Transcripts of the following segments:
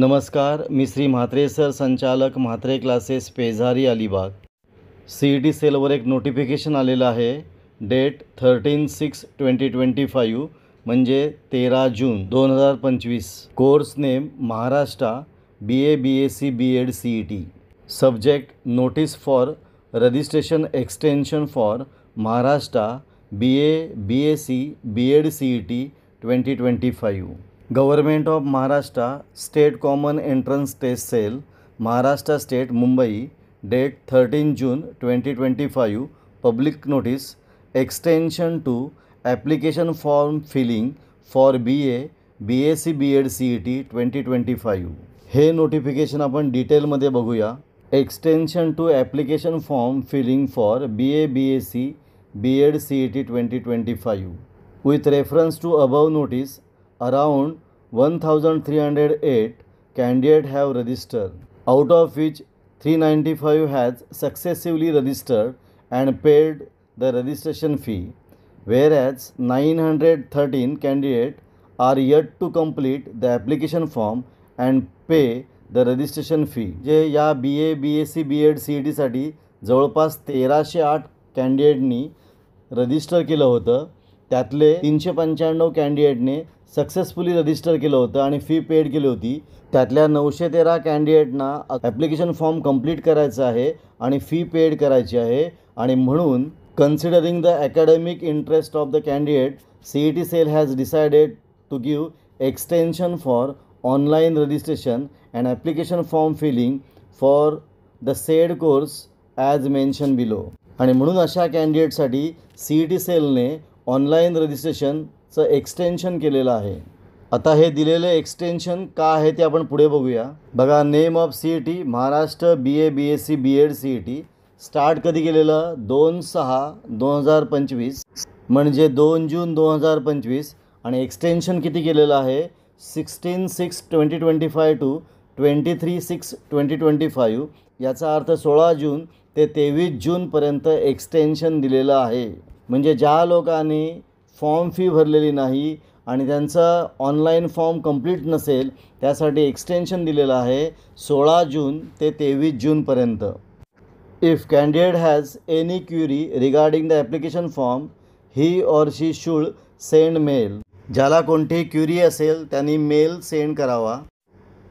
नमस्कार, मी श्री म्हात्रे सर, संचालक Mhatre classes, Pezari, Alibag. CET सेलवर एक नोटिफिकेशन आलेलं आहे. डेट 13/6/2025 म्हणजे 13 जून 2025. Course name Maharashtra BA BSc B.Ed CET. Subject notice for registration extension for Maharashtra BA BSc B.Ed CET 2025. Government of Maharashtra state common entrance test cell, Maharashtra state, Mumbai. Date 13 June 2025. Public notice extension to application form filling for BA BSc B.Ed CET 2025. हे notification आपण डिटेलमध्ये बघूया. Extension to application form filling for BA BSc B.Ed CET 2025. With reference to above notice, around 1,308 candidates have registered, out of which 395 has successively registered and paid the registration fee, whereas 913 candidates are yet to complete the application form and pay the registration fee. जे या BA BSc B.Ed CET साठी जवळपास 1308 कॅन्डिडेटनी register केलं होतं. त्यातले 395 कॅन्डिडेटने successfully register केलं होतं आणि फी पेड केली होती. त्यातल्या 913 कॅन्डिडेटना ॲप्लिकेशन फॉर्म कंप्लीट करायचं आहे आणि फी पेड करायची आहे. आणि म्हणून considering the academic interest of the candidate, CET cell has decided to give extension for online registration and application form filling for the said course as mention below. आणि म्हणून अशा कॅन्डिडेटसाठी CET सेलने online रजिस्ट्रेशनचं एक्सटेन्शन केलेलं आहे. आता हे दिलेले एक्सटेन्शन का आहे ते आपण पुढे बघूया. बघा, name of CET Maharashtra BA BSc B.Ed CET. Start कधी केलेलं? 2/6/2025 म्हणजे 2 जून 2025. आणि एक्सटेन्शन किती केलेलं आहे? 16/6/2025 टू 23/6/2025. याचा अर्थ 16 जून ते 23 जूनपर्यंत एक्सटेन्शन दिलेलं आहे. म्हणजे ज्या लोकांनी फॉर्म फी भरलेली नाही आणि त्यांचा ऑनलाईन फॉर्म कंप्लीट नसेल त्यासाठी एक्सटेन्शन दिलेलं आहे 16 जून ते 23 जूनपर्यंत. If candidate has any query regarding the application form, he or she should send mail. ज्याला कोणतीही क्युरी असेल त्यांनी मेल सेंड करावा.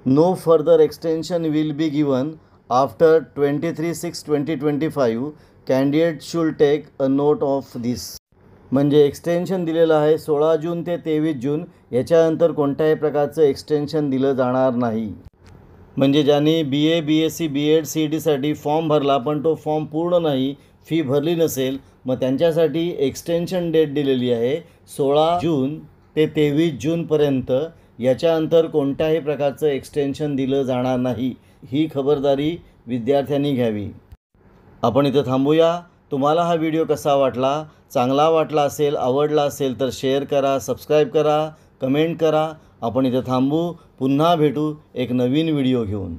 No further extension will be given after 23/6/2025. Candidate should take a note of this. म्हणजे extension दिलेलं आहे 16 जून ते 23 जून. याच्यानंतर कोणत्याही प्रकारचं एक्सटेन्शन दिलं जाणार नाही. म्हणजे ज्यांनी BA BSc B.Ed CET साठी फॉर्म भरला पण तो फॉर्म पूर्ण नाही, फी भरली नसेल, मग त्यांच्यासाठी एक्सटेन्शन डेट दिलेली आहे 16 जून ते 23 जूनपर्यंत. याच्यानंतर कोणत्याही प्रकारचं एक्सटेन्शन दिलं जाणार नाही. ही खबरदारी विद्यार्थ्यांनी घ्यावी. आपण इथं थांबूया. तुम्हाला हा व्हिडिओ कसा वाटला? चांगला वाटला असेल, आवडला असेल तर शेअर करा, सबस्क्राईब करा, कमेंट करा. आपण इथं थांबू. पुन्हा भेटू एक नवीन व्हिडिओ घेऊन.